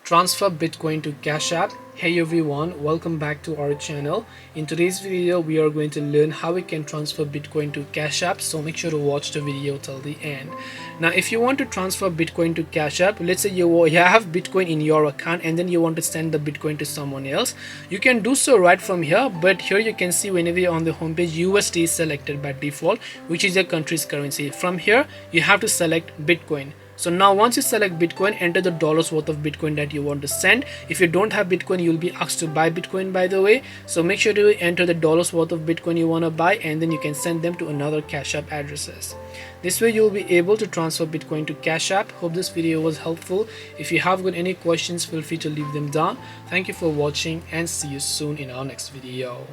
transfer Bitcoin to Cash App. Hey everyone, welcome back to our channel. In today's video we are going to learn how we can transfer Bitcoin to Cash App, so make sure to watch the video till the end. Now if you want to transfer Bitcoin to Cash App, let's say you have Bitcoin in your account and then you want to send the Bitcoin to someone else, you can do so right from here. But here you can see whenever you're on the homepage, USD is selected by default, which is your country's currency. From here you have to select Bitcoin. So now once you select Bitcoin, enter the dollars worth of Bitcoin that you want to send. If you don't have Bitcoin, you'll be asked to buy Bitcoin, by the way. So make sure to enter the dollars worth of Bitcoin you want to buy, and then you can send them to another Cash App addresses. This way you'll be able to transfer Bitcoin to Cash App. Hope this video was helpful. If you have got any questions, feel free to leave them down. Thank you for watching and see you soon in our next video.